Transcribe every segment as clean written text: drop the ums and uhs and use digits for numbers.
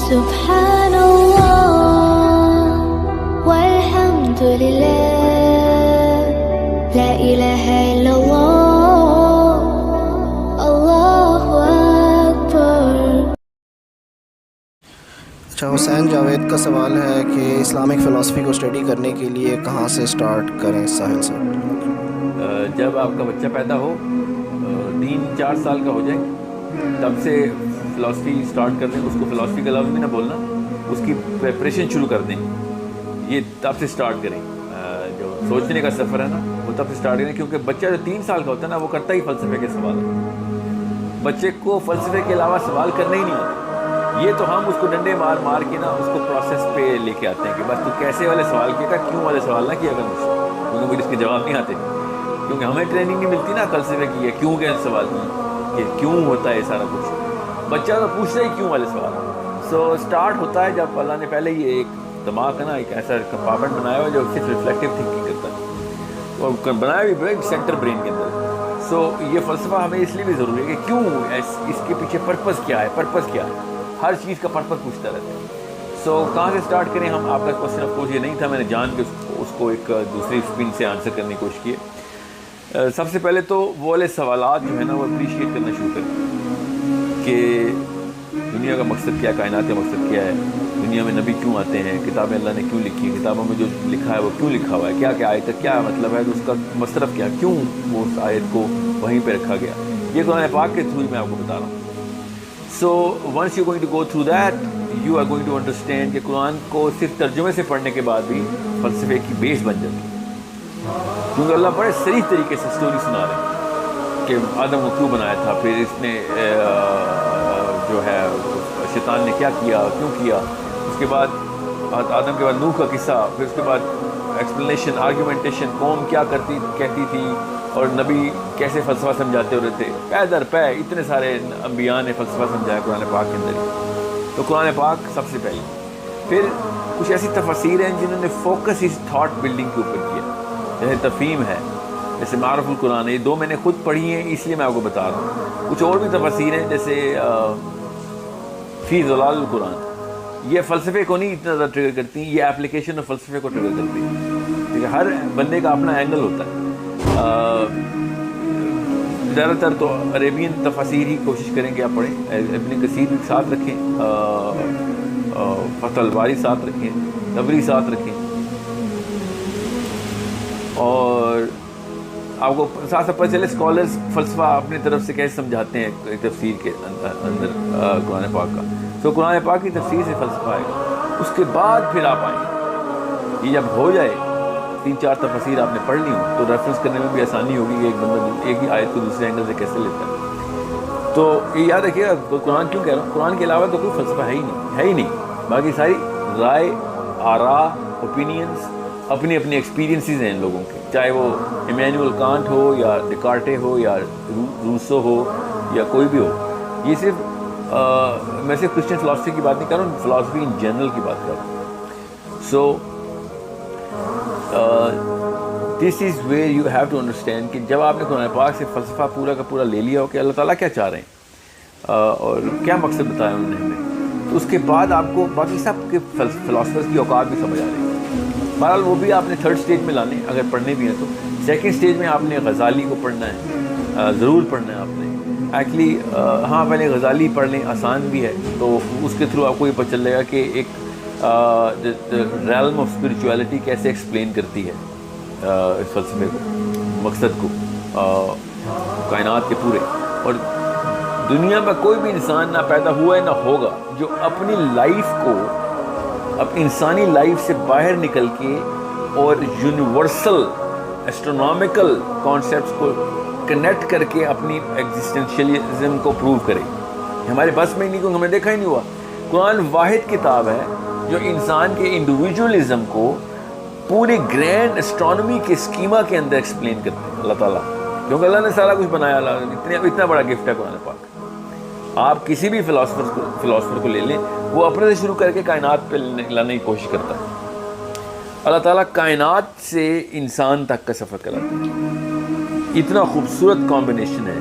سبحان اللہ والحمد للہ لا الہ الا اللہ اللہ اکبر۔ اچھا، حسین جاوید کا سوال ہے کہ اسلامک فلسفی کو اسٹڈی کرنے کے لیے کہاں سے اسٹارٹ کریں ساحل سے؟ جب آپ کا بچہ پیدا ہو 3-4 سال کا ہو جائے تب سے فلسفی اسٹارٹ کر دیں، اس کو فلسفی کا لفظ بھی نہ بولنا، اس کی پریپریشن شروع کر دیں، یہ تب سے اسٹارٹ کریں، جو سوچنے کا سفر ہے نا وہ تب سے اسٹارٹ کریں، کیونکہ بچہ جو 3 سال کا ہوتا ہے نا وہ کرتا ہی فلسفے کے سوال ہے، بچے کو فلسفے کے علاوہ سوال کرنے ہی نہیں آتے، یہ تو ہم اس کو ڈنڈے مار مار کے نا اس کو پروسیس پہ لے کے آتے ہیں کہ بس تو کیسے والے سوال کیا کر، کیوں والے سوال نہ کیا کر مجھ سے، کیونکہ مجھے اس کے جواب نہیں آتے، کیونکہ ہمیں ٹریننگ نہیں ملتی نا فلسفے کی، کیوں کے سوال کی کہ کیوں ہوتا ہے سارا کچھ، بچہ تو پوچھتا ہی کیوں والے سوال۔ سو اسٹارٹ ہوتا ہے جب اللہ نے پہلے یہ ایک دماغ کا نا ایک ایسا کمپارٹمنٹ بنایا ہوا جو صرف ریفلیکٹیو تھنکنگ کرتا ہے، اور بنایا بھی بڑا سینٹر برین کے اندر۔ سو یہ فلسفہ ہمیں اس لیے بھی ضروری ہے کہ کیوں اس کے پیچھے پرپز کیا ہے، ہر چیز کا پرپز پوچھتا رہتا ہے۔ سو کہاں سے اسٹارٹ کریں ہم، آپ کا کوشچن آف کورس یہ نہیں تھا، میں نے جان کے اس کو ایک دوسری اسپن سے آنسر کرنے کی کوشش کی ہے۔ سب سے پہلے تو وہ والے سوالات جو ہے نا وہ اپریشیٹ کرنا شروع کریں کہ دنیا کا مقصد کیا ہے، کائنات کا مقصد کیا ہے، دنیا میں نبی کیوں آتے ہیں، کتابیں اللہ نے کیوں لکھی ہیں، کتابوں میں جو لکھا ہے وہ کیوں لکھا ہوا ہے، کیا کیا آیت کا کیا مطلب ہے، اس کا مصرف کیا، کیوں وہ اس آیت کو وہیں پہ رکھا گیا، یہ قرآن پاک کے تھرو میں آپ کو بتا رہا ہوں۔ So once you going to go through that you are going to understand کہ قرآن کو صرف ترجمے سے پڑھنے کے بعد بھی فلسفے کی بیس بن جاتی ہے، کیونکہ اللہ بڑے صریح طریقے سے اسٹوری سنا رہے ہیں کہ آدم کو کیوں بنایا تھا، پھر اس نے جو ہے شیطان نے کیا کیا، کیوں کیا، اس کے بعد آدم کے بعد نوح کا قصہ، پھر اس کے بعد ایکسپلینیشن، آرگیومنٹیشن، قوم کیا کہتی تھی اور نبی کیسے فلسفہ سمجھاتے ہوئے تھے، پے در پے اتنے سارے انبیاء نے فلسفہ سمجھایا قرآن پاک کے اندر۔ تو قرآن پاک سب سے پہلے، پھر کچھ ایسی تفاسیر ہیں جنہوں نے فوکس اس تھاٹ بلڈنگ کے اوپر کیا، جیسے تفہیم ہے، جیسے معرف القرآن، یہ 2 میں نے خود پڑھی ہیں اس لیے میں آپ کو بتا رہا ہوں۔ کچھ اور بھی تفاسیر ہیں جیسے فی ظلال القرآن، یہ فلسفے کو نہیں اتنا زیادہ ٹریگر کرتی، یہ اپلیکیشن اور فلسفے کو ٹریگر کرتی ہے، کیونکہ ہر بندے کا اپنا اینگل ہوتا ہے۔ زیادہ تر تو عربین تفاسیر ہی کوشش کریں کہ آپ پڑھیں، ابن کثیر بھی ساتھ رکھیں، فتح الباری ساتھ رکھیں، طبری ساتھ رکھیں، اور آپ کو ساتھ ساتھ پتہ چلے اسکالرز فلسفہ اپنی طرف سے کیسے سمجھاتے ہیں ایک تفسیر کے اندر قرآن پاک کا۔ تو قرآن پاک کی تفسیر سے فلسفہ آئے گا، اس کے بعد پھر آپ آئیں گے، یہ جب ہو جائے 3-4 تفسیر آپ نے پڑھ لی ہوں تو ریفرنس کرنے میں بھی آسانی ہوگی کہ ایک بندہ ایک ہی آیت کو دوسرے اینگل سے کیسے لیتا ہے۔ تو یہ یاد رکھیے گا، قرآن کیوں کہہ رہا ہوں، قرآن کے علاوہ تو کوئی فلسفہ ہے ہی نہیں، باقی ساری رائے، آراء، اوپینینس، اپنی اپنی ایکسپیرینسز ہیں ان لوگوں کے، چاہے وہ ایمینول کانٹ ہو یا ڈیکارٹے ہو یا روسو ہو یا کوئی بھی ہو، یہ صرف میں صرف کرسچن فلاسفی کی بات نہیں کر رہا ہوں، فلاسفی ان جنرل کی بات کر رہا ہوں۔ So this is where you have to understand کہ جب آپ نے قرآن پاک سے فلسفہ پورا کا پورا لے لیا ہو کہ اللہ تعالیٰ کیا چاہ رہے ہیں اور کیا مقصد بتایا انہوں نے ہمیں، تو اس کے بعد آپ کو باقی سب کے فلاسفرز کی اوقات بھی سمجھ آ رہی ہے۔ بہرحال وہ بھی آپ نے 3rd اسٹیج میں لانے اگر پڑھنے بھی ہیں تو، 2nd اسٹیج میں آپ نے غزالی کو پڑھنا ہے، ضرور پڑھنا ہے آپ نے ایکچولی۔ ہاں پہلے غزالی پڑھ لیں، آسان بھی ہے، تو اس کے تھرو آپ کو یہ پتہ چل جائے گا کہ ایک ریلم آف اسپریچویلٹی کیسے ایکسپلین کرتی ہے اس فلسفے کو، مقصد کو، کائنات کے پورے۔ اور دنیا میں کوئی بھی انسان نہ پیدا ہوا ہے نہ ہوگا جو اپنی لائف کو انسانی لائف سے باہر نکل کے اور یونیورسل ایسٹرونومیکل کانسیپٹس کو کنیکٹ کر کے اپنی ایگزسٹینشیلزم کو پروو کرے، ہمارے بس میں نہیں، کیونکہ ہمیں دیکھا ہی نہیں ہوا۔ قرآن واحد کتاب ہے جو انسان کے انڈیویجولزم کو پوری گرینڈ اسٹرانومی کے اسکیما کے اندر ایکسپلین کرتے ہیں اللہ تعالیٰ، کیونکہ اللہ نے سارا کچھ بنایا، اتنا بڑا گفٹ ہے قرآن پاک۔ آپ کسی بھی فلاسفر کو لے لیں، وہ اپنے سے شروع کر کے کائنات پہ لانے کی کوشش کرتا ہے۔ اللہ تعالیٰ کائنات سے انسان تک کا سفر کراتا ہے، اتنا خوبصورت کمبینیشن ہے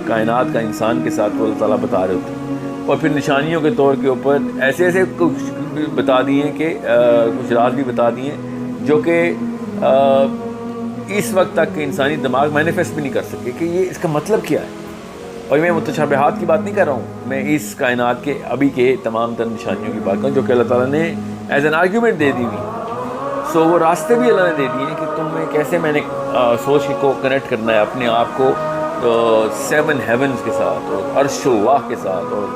کائنات کا انسان کے ساتھ وہ اللہ تعالیٰ بتا رہے ہوتے ہیں۔ اور پھر نشانیوں کے طور کے اوپر ایسے ایسے کچھ بتا دیے کہ کچھ راز بھی بتا دیے جو کہ اس وقت تک کہ انسانی دماغ مینیفیسٹ بھی نہیں کر سکے کہ یہ اس کا مطلب کیا ہے. اور میں متشابہات کی بات نہیں کر رہا ہوں, میں اس کائنات کے ابھی کے تمام تر نشانیوں کی بات کروں جو کہ اللہ تعالیٰ نے ایز این آرگیومنٹ دے دی ہوئی. سو وہ راستے بھی اللہ نے دے دیے کہ تم میں کیسے میں نے سوچ کو کنیکٹ کرنا ہے اپنے آپ کو 7 ہیونز کے ساتھ اور عرش اللہ کے ساتھ اور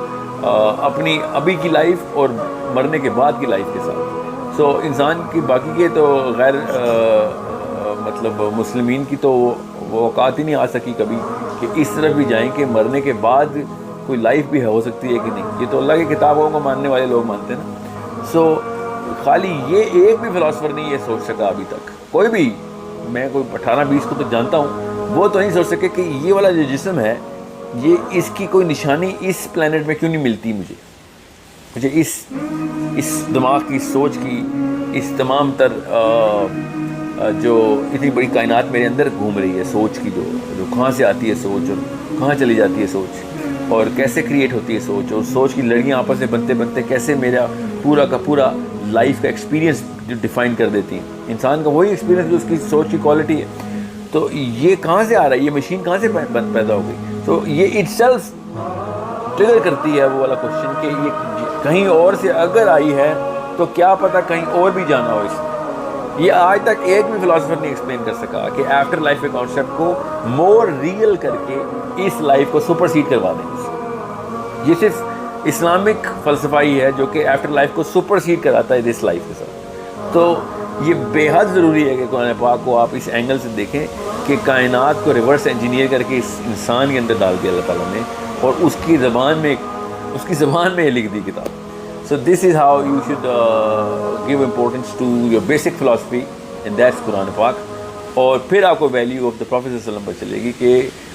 اپنی ابھی کی لائف اور مرنے کے بعد کی لائف کے ساتھ. سو انسان کی باقی کے تو غیر مطلب مسلمین کی تو وہ اوقات ہی نہیں آ سکی کبھی کہ اس طرف بھی جائیں کہ مرنے کے بعد کوئی لائف بھی ہو سکتی ہے کہ نہیں. یہ تو اللہ کی کتابوں کو ماننے والے لوگ مانتے ہیں نا. سو خالی یہ ایک بھی فلاسفر نہیں یہ سوچ سکا ابھی تک, کوئی بھی. میں کوئی 18-20 کو تو جانتا ہوں, وہ تو نہیں سوچ سکے کہ یہ والا جو جسم ہے یہ اس کی کوئی نشانی اس پلانٹ میں کیوں نہیں ملتی مجھے اس دماغ کی سوچ کی اس تمام تر جو اتنی بڑی کائنات میرے اندر گھوم رہی ہے سوچ کی جو کہاں سے آتی ہے سوچ اور کہاں چلی جاتی ہے سوچ اور کیسے کریٹ ہوتی ہے سوچ اور سوچ کی لڑیاں آپس میں بنتے بنتے کیسے میرا پورا کا پورا لائف کا ایکسپیرینس ڈیفائن کر دیتی ہیں. انسان کا وہی ایکسپیرینس جو اس کی سوچ کی کوالٹی ہے. تو یہ کہاں سے آ رہا ہے, یہ مشین کہاں سے پیدا ہو گئی. تو یہ اٹ سیلف ٹریگر کرتی ہے وہ والا کوشچن کہ یہ کہیں اور سے اگر آئی ہے تو کیا پتہ کہیں اور بھی جانا ہو اس میں. یہ آج تک ایک بھی فلاسفر نہیں ایکسپلین کر سکا کہ آفٹر لائف کے کانسیپٹ کو مور ریئل کر کے اس لائف کو سپرسیڈ کروا دیں. یہ صرف اسلامک فلسفہ ہی ہے جو کہ آفٹر لائف کو سپرسیڈ کراتا ہے اس لائف کے ساتھ. تو یہ بے حد ضروری ہے کہ قرآن پاک کو آپ اس اینگل سے دیکھیں کہ کائنات کو ریورس انجینئر کر کے اس انسان کے اندر ڈال دیا اللہ تعالیٰ نے اور اس کی زبان میں لکھ دی کتاب. So this is how you should give importance to your basic philosophy and that's Quran Pak. اور پھر آپ کو ویلیو آف دا پروفیٹ صلی اللہ علیہ وسلم پر چلے گی کہ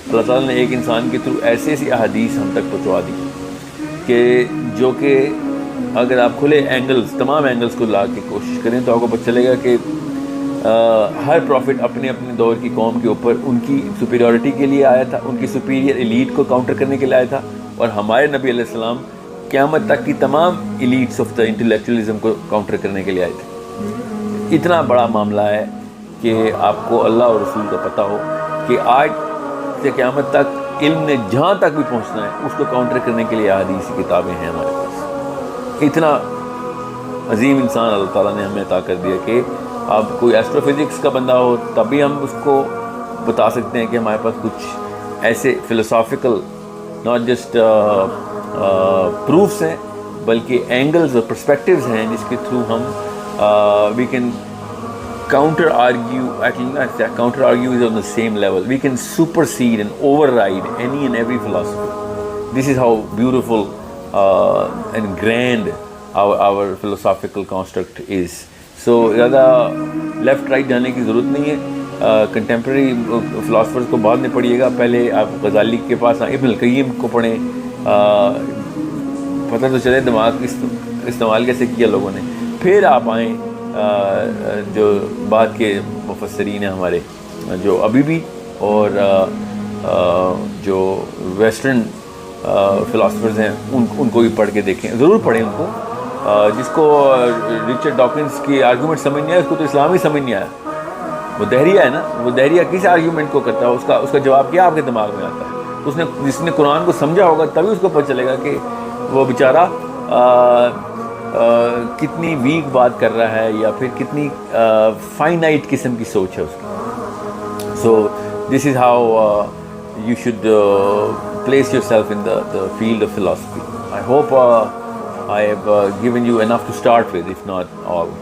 اللہ تعالیٰ نے ایک انسان کے تھرو ایسی ایسی احادیث ہم تک پہنچوا دی کہ جو کہ اگر آپ کھلے اینگلز تمام اینگلز کو لا کے کوشش کریں تو آپ کو پتہ چلے گا کہ ہر پروفٹ اپنے اپنے دور کی قوم کے اوپر ان کی سپیریورٹی کے لیے آیا تھا, ان کی سپیریئر ایلیٹ کو کاؤنٹر کرنے کے لیے آیا تھا. اور ہمارے نبی علیہ السلام قیامت تک کی تمام ایلیٹس آف دا انٹلیکچوئلزم کو کاؤنٹر کرنے کے لیے آئے تھے. اتنا بڑا معاملہ ہے کہ آپ کو اللہ اور رسول کا پتہ ہو کہ آج سے قیامت تک علم نے جہاں تک بھی پہنچنا ہے اس کو کاؤنٹر کرنے کے لیے احادیث کی کتابیں ہیں ہمارے پاس. اتنا عظیم انسان اللہ تعالیٰ نے ہمیں عطا کر دیا کہ اب کوئی ایسٹرو فزکس کا بندہ ہو تب بھی ہم اس کو بتا سکتے ہیں کہ ہمارے پاس کچھ ایسے فلسافیکل ناٹ جسٹ پروفس ہیں بلکہ اینگلز اور پرسپیکٹیوز ہیں جس کے تھرو ہم we can counter argue, actually not that, counter argue is on the same level. We can supersede and override any and every philosophy. This is how beautiful and grand our philosophical construct is. So زیادہ left right جانے کی ضرورت نہیں ہے. Contemporary philosophers کو بعد میں پڑھیے گا, پہلے آپ غزالی کے پاس ابن القیم کو پڑھیں, پتہ تو چلے دماغ استعمال کیسے کیا لوگوں نے. پھر آپ آئیں جو بعد کے مفسرین ہیں ہمارے جو ابھی بھی اور جو ویسٹرن فلاسفرز ہیں ان کو بھی پڑھ کے دیکھیں, ضرور پڑھیں ان کو. جس کو رچرڈ ڈاکنز کی آرگیومنٹ سمجھ نہیں آیا اس کو تو اسلام ہی سمجھ نہیں آیا. وہ دہریہ ہے نا, وہ دہریہ کس آرگیومنٹ کو کرتا ہے, اس کا جواب کیا آپ کے دماغ میں آتا ہے. جس نے قرآن کو سمجھا ہوگا تبھی اس کو پتہ چلے گا کہ وہ بیچارہ کتنی ویک بات کر رہا ہے یا پھر کتنی فائنائٹ قسم کی سوچ ہے اس کی. So this is how you should place yourself in the field of philosophy. I hope I have given you enough to start with, if not all.